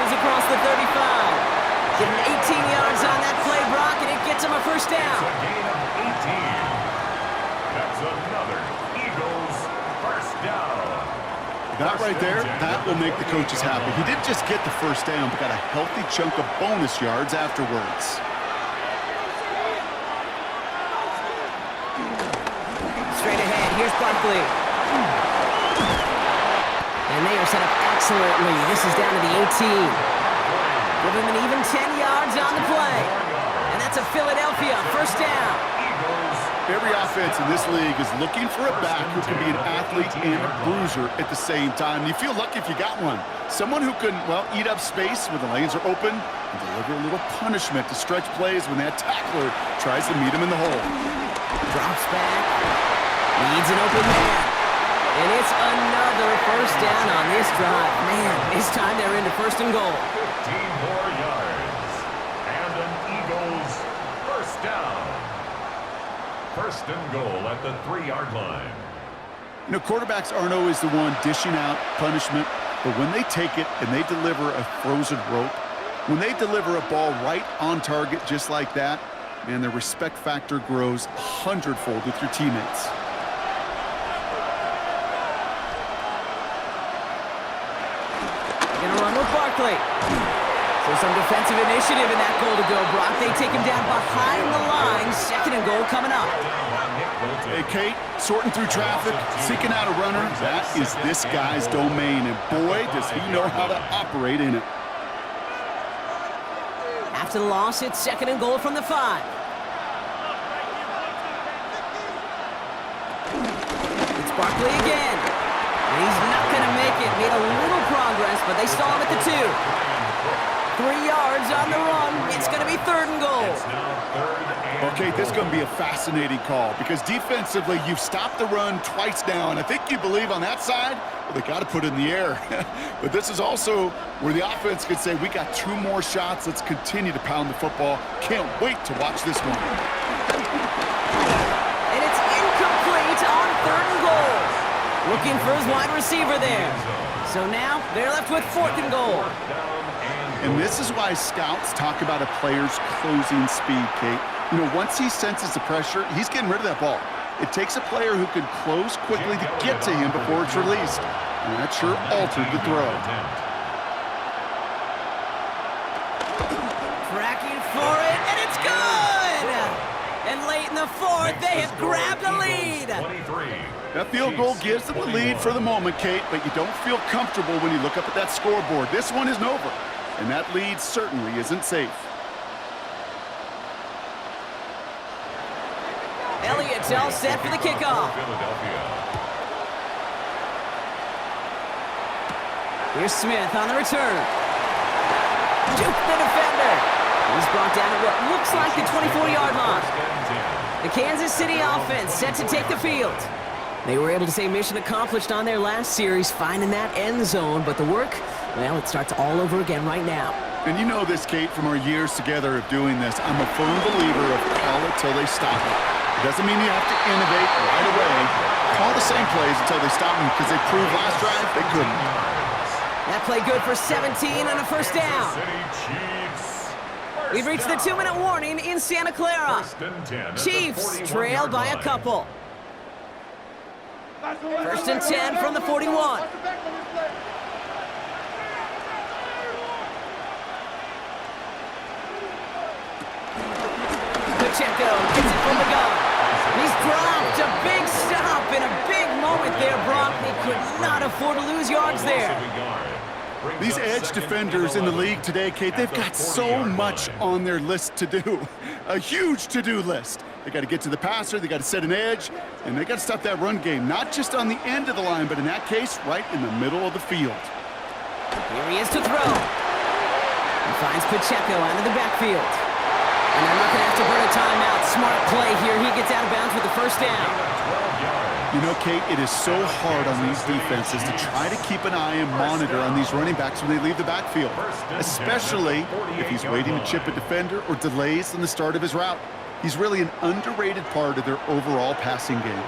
Across the 35. Getting 18 yards on that play, Brock, and it gets him a 1st down. It's a gain of 18. That's another Eagles 1st down. That right there, that will make the coaches happy. He didn't just get the 1st down, but got a healthy chunk of bonus yards afterwards. Straight ahead, here's Barkley. And they are set up excellently. This is down to the 18. Give him an even 10 yards on the play. And that's a Philadelphia 1st down. Every offense in this league is looking for a back who can be an athlete and a bruiser at the same time. You feel lucky if you got one. Someone who can, well, eat up space when the lanes are open and deliver a little punishment to stretch plays when that tackler tries to meet him in the hole. Drops back. Needs an open man. And it's another 1st down on this drive. Man, this time they're into 1st and goal. 15 more yards. And an Eagles 1st down. 1st and goal at the 3-yard line. You know, quarterbacks aren't always the one dishing out punishment, but when they take it and they deliver a frozen rope, when they deliver a ball right on target just like that, man, the respect factor grows 100-fold with your teammates. Barkley. So some defensive initiative in that goal to go, Brock. They take him down behind the line. 2nd and goal coming up. Hey, Kate, sorting through traffic, seeking out a runner, that is this guy's domain. And boy, does he know how to operate in it. After the loss, it's 2nd and goal from the 5. It's Barkley again. And he's not going to make it. Made a little progress, but they stall him at the 2. 3 yards on the run. It's going to be 3rd and goal. Okay, this is going to be a fascinating call because defensively, you've stopped the run twice now, and I think you believe on that side, well, they got to put it in the air. But this is also where the offense could say, we got 2 more shots. Let's continue to pound the football. Can't wait to watch this one. And it's incomplete on 3rd and goal. Looking for his wide receiver there. So now they're left with 4th and goal. And this is why scouts talk about a player's closing speed, Kate. You know, once he senses the pressure, he's getting rid of that ball. It takes a player who can close quickly to get to him before it's released. And that sure altered the throw. Tracking for it, and it's good! And late in the 4th, they have grabbed a lead. That field goal gives them the lead for the moment, Kate, but you don't feel comfortable when you look up at that scoreboard. This one isn't over, and that lead certainly isn't safe. Elliott's all set for the kickoff. Here's Smith on the return. Juke the defender. He's brought down at what looks like the 24-yard line. The Kansas City offense set to take the field. They were able to say mission accomplished on their last series, finding that end zone, but the work, well, it starts all over again right now. And you know this, Kate, from our years together of doing this. I'm a firm believer of call it till they stop it. It doesn't mean you have to innovate right away. Call the same plays until they stop them because they proved last drive they couldn't. That play good for 17 and a 1st down. We've reached the 2-minute warning in Santa Clara. Chiefs trail by a couple. 1st and 10 from the 41. Pacheco gets it from the gun. He's dropped. A big stop and a big moment there, Brock. They could not afford to lose yards there. These edge defenders in the league today, Kate, they've got so much on their list to do. A huge to-do list. They got to get to the passer, they got to set an edge, and they got to stop that run game. Not just on the end of the line, but in that case, right in the middle of the field. Here he is to throw. He finds Pacheco out of the backfield. And they're not going to have to burn a timeout. Smart play here. He gets out of bounds with the 1st down. You know, Kate, it is so hard on these defenses to try to keep an eye and monitor on these running backs when they leave the backfield, especially if he's waiting to chip a defender or delays in the start of his route. He's really an underrated part of their overall passing game.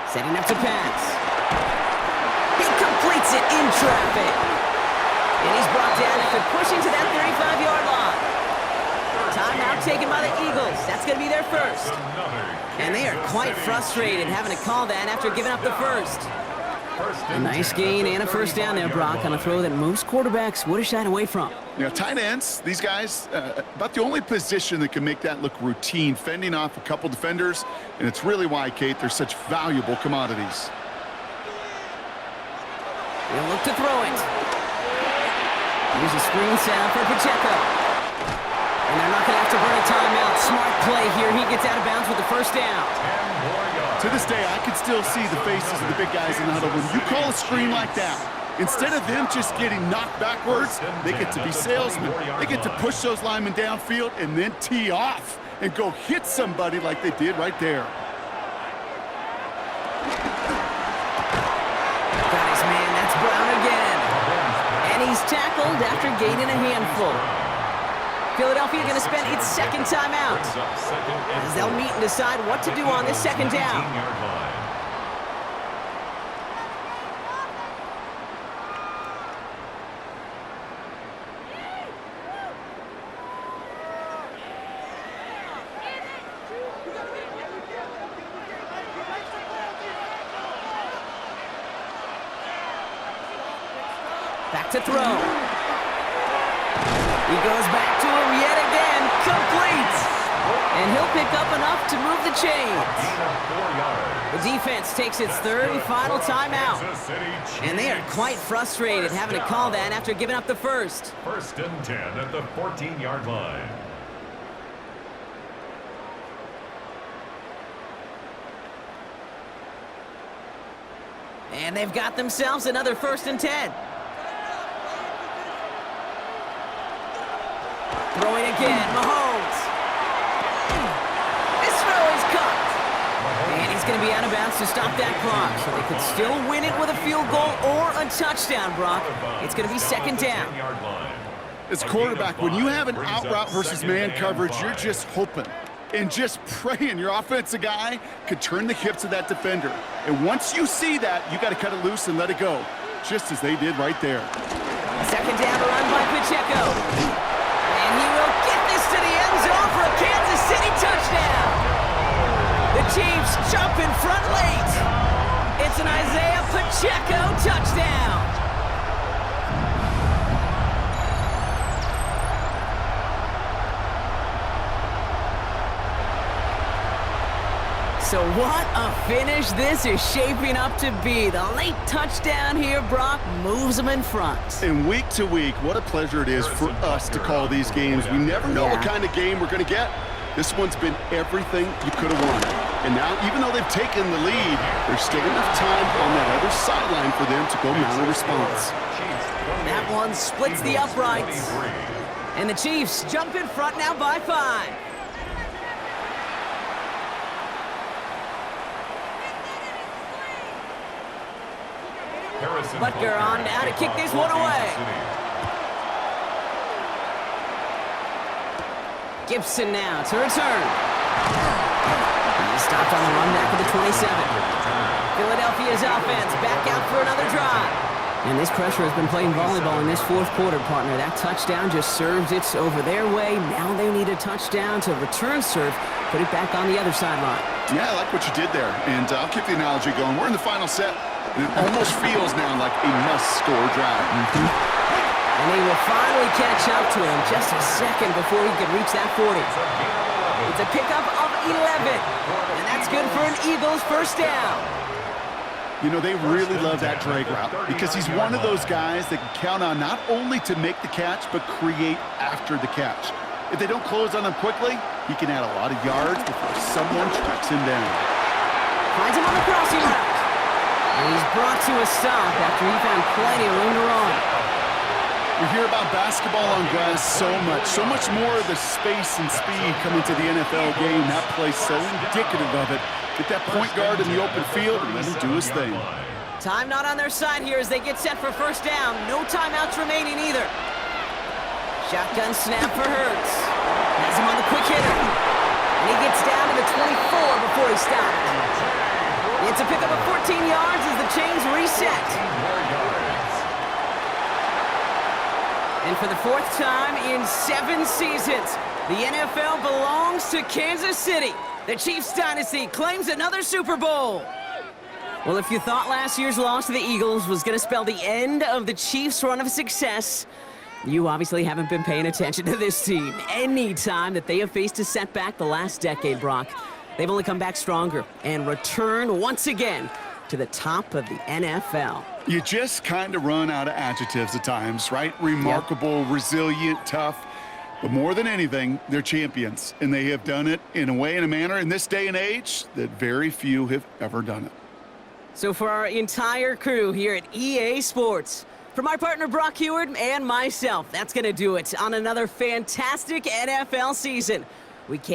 Setting up to pass. He completes it in traffic. And he's brought down after pushing to that 35-yard line. Timeout taken by the Eagles. That's going to be their first. And they are quite frustrated having to call that after giving up the first. A nice gain and a 1st down there, Brock, on a throw that most quarterbacks would have shied away from. You know, tight ends, these guys, about the only position that can make that look routine, fending off a couple defenders, and it's really why, Kate, they're such valuable commodities. He'll look to throw it. Here's a screen sound for Pacheco. And they're not going to have to burn a timeout. Smart play here. He gets out of bounds with the 1st down. To this day, I can still see the faces of the big guys in the huddle. When you call a screen like that, instead of them just getting knocked backwards, they get to be salesmen. They get to push those linemen downfield and then tee off and go hit somebody like they did right there. Got his man. That's Brown again. And he's tackled after gaining a handful. Philadelphia going to spend its 2nd timeout as they'll meet and decide what to do on this 2nd down. Back to throw. He goes back to him yet again. Complete. And he'll pick up enough to move the chains. The defense takes its 3rd and final timeout. And they are quite frustrated having to call that after giving up the first. 1st and 10 at the 14-yard line. And they've got themselves another 1st and 10. Throwing again, Mahomes. This throw is caught. And he's going to be out of bounds to stop that clock. So they could still win it with a field goal or a touchdown, Brock. It's going to be 2nd down. As quarterback, when you have an out route versus man coverage, you're just hoping and just praying your offensive guy could turn the hips of that defender. And once you see that, you got to cut it loose and let it go, just as they did right there. 2nd down run by Pacheco. And he will get this to the end zone for a Kansas City touchdown. The Chiefs jump in front late. It's an Isaiah Pacheco touchdown. So what a finish this is shaping up to be. The late touchdown here, Brock, moves them in front. And week to week, what a pleasure it is for us to call these games. We never know what kind of game we're going to get. This one's been everything you could have wanted. And now, even though they've taken the lead, there's still enough time on that other sideline for them to go mount a response. That one splits the uprights. And the Chiefs jump in front now by 5. Butker on now to kick this one away. Gibson now to return. He stopped on the run back at the 27. Philadelphia's offense back out for another drive. And this pressure has been playing volleyball in this fourth quarter, partner. That touchdown just serves it over their way. Now they need a touchdown to return serve, put it back on the other sideline. Yeah, I like what you did there. And I'll keep the analogy going. We're in the final set. It almost feels now like a must-score drive. And they will finally catch up to him just a second before he could reach that 40. It's a pickup of 11. And that's good for an Eagles first down. You know, they really love that drag route because he's one of those guys that can count on not only to make the catch, but create after the catch. If they don't close on him quickly, he can add a lot of yards before someone tracks him down. Finds him on the crossing route. And he's brought to a stop after he found plenty of room to run. We hear about basketball on grass so much more of the space and speed coming to the NFL game. That play's so indicative of it. Get that point guard in the open field and let him do his thing. Time not on their side here as they get set for first down. No timeouts remaining either. Shotgun snap for Hurts. Has him on the quick hitter. And he gets down to the 24 before he stopped. It's a pickup of 14 yards as the chains reset. And for the fourth time in 7 seasons, the NFL belongs to Kansas City. The Chiefs dynasty claims another Super Bowl. Well, if you thought last year's loss to the Eagles was going to spell the end of the Chiefs' run of success, you obviously haven't been paying attention to this team. Any time that they have faced a setback the last decade, Brock, they've only come back stronger and returned once again to the top of the NFL. You just kind of run out of adjectives at times, right? Remarkable, resilient, tough. But more than anything, they're champions, and they have done it in a way and a manner in this day and age that very few have ever done it. So for our entire crew here at EA Sports, for my partner Brock Heward and myself, that's going to do it on another fantastic NFL season. We can't